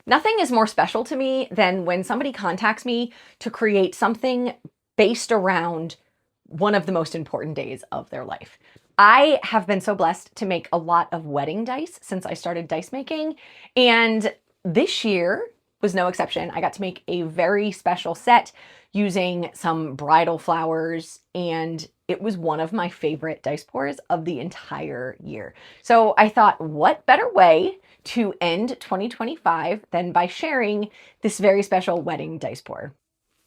Nothing is more special to me than when somebody contacts me to create something based around one of the most important days of their life. I have been so blessed to make a lot of wedding dice since I started dice making, and this year was no exception. I got to make a very special set using some bridal flowers, and it was one of my favorite dice pours of the entire year. So I thought, what better way to end 2025 than by sharing this very special wedding dice pour.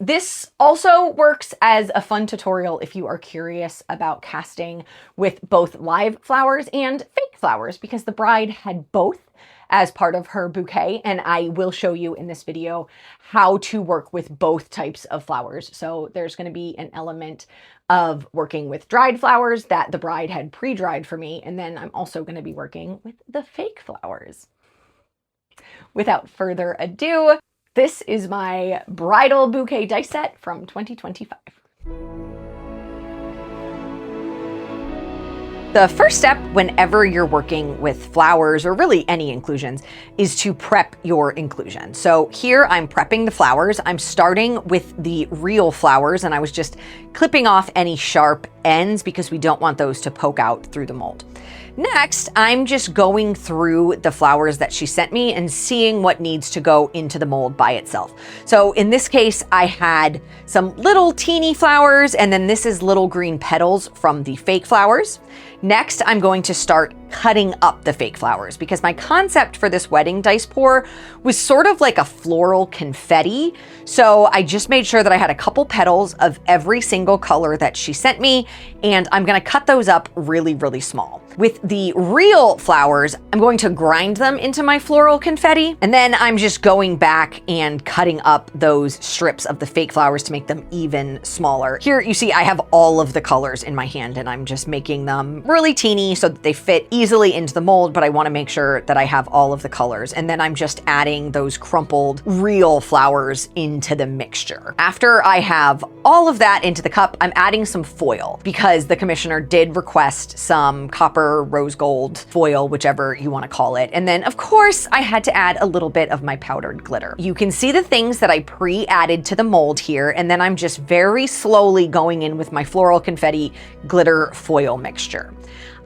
This also works as a fun tutorial if you are curious about casting with both live flowers and fake flowers, because the bride had both as part of her bouquet, and I will show you in this video how to work with both types of flowers. So there's going to be an element of working with dried flowers that the bride had pre-dried for me, and then I'm also going to be working with the fake flowers. Without further ado, this is my bridal bouquet dice set from 2025. The first step whenever you're working with flowers, or really any inclusions, is to prep your inclusion. So here I'm prepping the flowers. I'm starting with the real flowers, and I was just clipping off any sharp ends because we don't want those to poke out through the mold. Next, I'm just going through the flowers that she sent me and seeing what needs to go into the mold by itself. So in this case, I had some little teeny flowers, and then this is little green petals from the fake flowers. Next, I'm going to start cutting up the fake flowers because my concept for this wedding dice pour was sort of like a floral confetti. So I just made sure that I had a couple petals of every single color that she sent me, and I'm gonna cut those up really, really small. With the real flowers, I'm going to grind them into my floral confetti, and then I'm just going back and cutting up those strips of the fake flowers to make them even smaller. Here you see I have all of the colors in my hand, and I'm just making them really teeny so that they fit easily into the mold, but I want to make sure that I have all of the colors. And then I'm just adding those crumpled real flowers into the mixture. After I have all of that into the cup, I'm adding some foil because the commissioner did request some copper, rose gold foil, whichever you want to call it. And then of course I had to add a little bit of my powdered glitter. You can see the things that I pre-added to the mold here, and then I'm just very slowly going in with my floral confetti glitter foil mixture.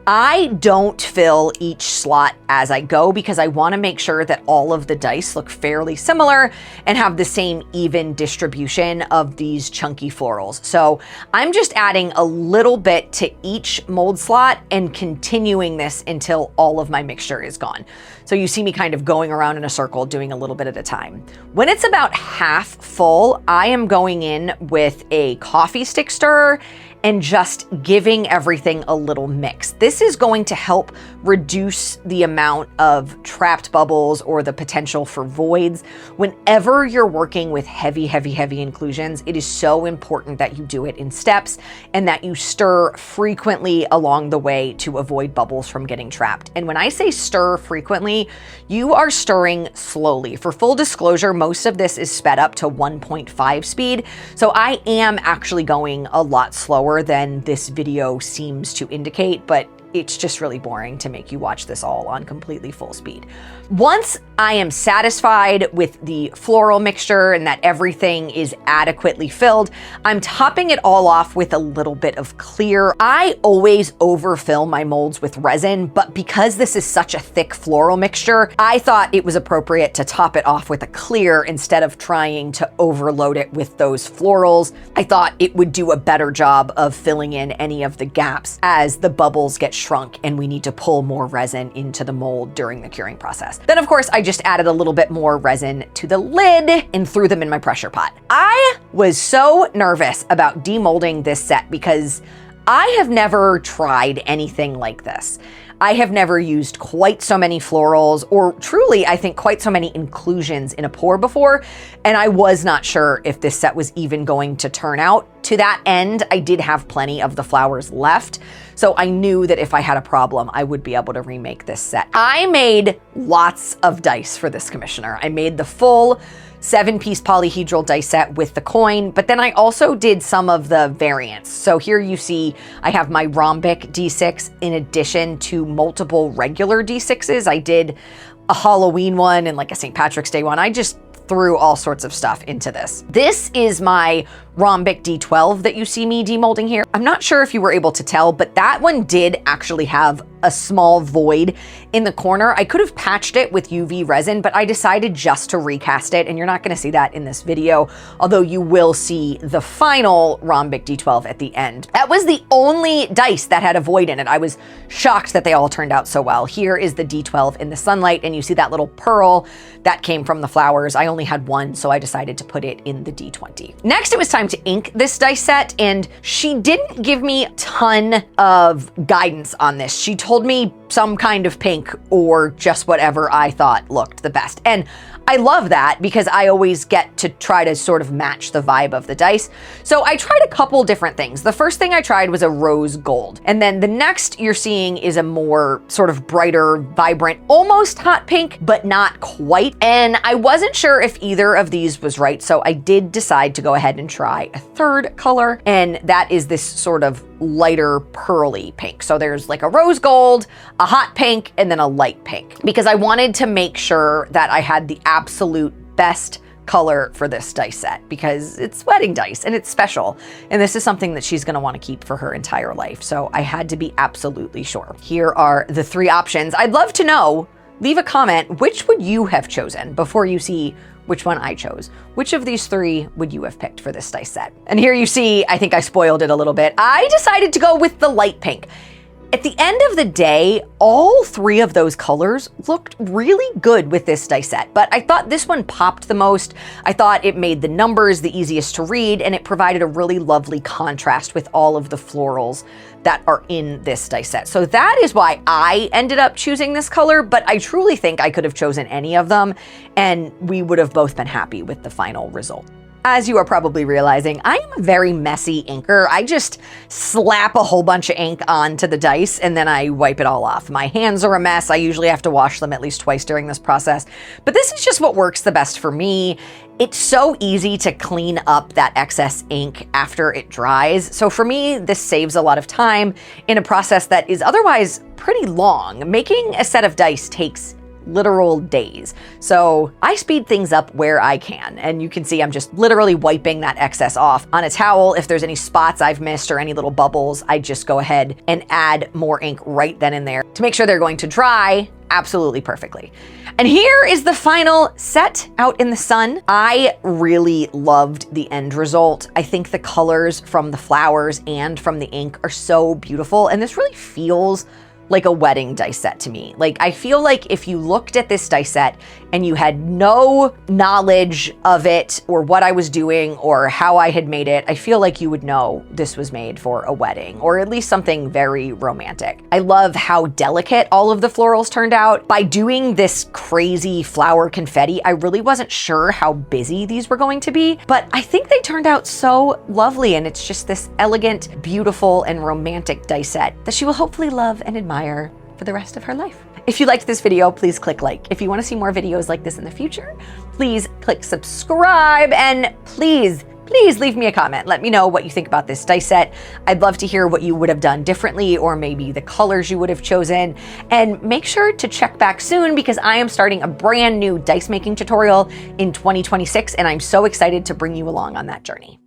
I don't fill each slot as I go because I want to make sure that all of the dice look fairly similar and have the same even distribution of these chunky florals. So I'm just adding a little bit to each mold slot and continuing this until all of my mixture is gone. So you see me kind of going around in a circle, doing a little bit at a time. When it's about half full, I am going in with a coffee stick stirrer and just giving everything a little mix. This is going to help reduce the amount of trapped bubbles or the potential for voids. Whenever you're working with heavy, heavy, heavy inclusions, it is so important that you do it in steps and that you stir frequently along the way to avoid bubbles from getting trapped. And when I say stir frequently, you are stirring slowly. For full disclosure, most of this is sped up to 1.5 speed, so I am actually going a lot slower than this video seems to indicate, but it's just really boring to make you watch this all on completely full speed. Once I am satisfied with the floral mixture and that everything is adequately filled, I'm topping it all off with a little bit of clear. I always overfill my molds with resin, but because this is such a thick floral mixture, I thought it was appropriate to top it off with a clear instead of trying to overload it with those florals. I thought it would do a better job of filling in any of the gaps as the bubbles get shrunk and we need to pull more resin into the mold during the curing process. Then of course I just added a little bit more resin to the lid and threw them in my pressure pot. I was so nervous about demolding this set because I have never tried anything like this. I have never used quite so many florals, or truly, I think quite so many inclusions in a pour before, and I was not sure if this set was even going to turn out. To that end, I did have plenty of the flowers left, so I knew that if I had a problem, I would be able to remake this set. I made lots of dice for this commissioner. I made the full 7-piece polyhedral dice set with the coin, but then I also did some of the variants. So here you see I have my rhombic D6 in addition to multiple regular D6s. I did a Halloween one and like a St. Patrick's Day one. I just threw all sorts of stuff into this. This is my rhombic D12 that you see me demolding here. I'm not sure if you were able to tell, but that one did actually have a small void in the corner. I could have patched it with UV resin, but I decided just to recast it, and you're not gonna see that in this video, although you will see the final rhombic D12 at the end. That was the only dice that had a void in it. I was shocked that they all turned out so well. Here is the D12 in the sunlight, and you see that little pearl that came from the flowers. I only had one, so I decided to put it in the D20. Next, it was time to ink this dice set, and she didn't give me a ton of guidance on this. She told me some kind of pink or just whatever I thought looked the best. And I love that because I always get to try to sort of match the vibe of the dice. So I tried a couple different things. The first thing I tried was a rose gold. And then the next you're seeing is a more sort of brighter, vibrant, almost hot pink, but not quite. And I wasn't sure if either of these was right. So I did decide to go ahead and try a third color. And that is this sort of lighter pearly pink. So there's like a rose gold, a hot pink, and then a light pink, because I wanted to make sure that I had the absolute best color for this dice set, because it's wedding dice and it's special. And this is something that she's gonna wanna keep for her entire life. So I had to be absolutely sure. Here are the three options. I'd love to know, leave a comment, which would you have chosen before you see which one I chose? Which of these three would you have picked for this dice set? And here you see, I think I spoiled it a little bit. I decided to go with the light pink. At the end of the day, all three of those colors looked really good with this dice set, but I thought this one popped the most. I thought it made the numbers the easiest to read, and it provided a really lovely contrast with all of the florals that are in this dice set. So that is why I ended up choosing this color, but I truly think I could have chosen any of them, and we would have both been happy with the final result. As you are probably realizing, I am a very messy inker. I just slap a whole bunch of ink onto the dice and then I wipe it all off. My hands are a mess. I usually have to wash them at least twice during this process, but this is just what works the best for me. It's so easy to clean up that excess ink after it dries. So for me, this saves a lot of time in a process that is otherwise pretty long. Making a set of dice takes literal days. So I speed things up where I can. And you can see I'm just literally wiping that excess off on a towel. If there's any spots I've missed or any little bubbles, I just go ahead and add more ink right then and there to make sure they're going to dry absolutely perfectly. And here is the final set out in the sun. I really loved the end result. I think the colors from the flowers and from the ink are so beautiful. And this really feels like a wedding dice set to me. Like, I feel like if you looked at this dice set and you had no knowledge of it or what I was doing or how I had made it, I feel like you would know this was made for a wedding or at least something very romantic. I love how delicate all of the florals turned out. By doing this crazy flower confetti, I really wasn't sure how busy these were going to be, but I think they turned out so lovely, and it's just this elegant, beautiful, and romantic dice set that she will hopefully love and admire for the rest of her life. If you liked this video, please click like. If you want to see more videos like this in the future, please click subscribe, and please leave me a comment. Let me know what you think about this dice set. I'd love to hear what you would have done differently, or maybe the colors you would have chosen. And make sure to check back soon, because I am starting a brand new dice making tutorial in 2026, and I'm so excited to bring you along on that journey.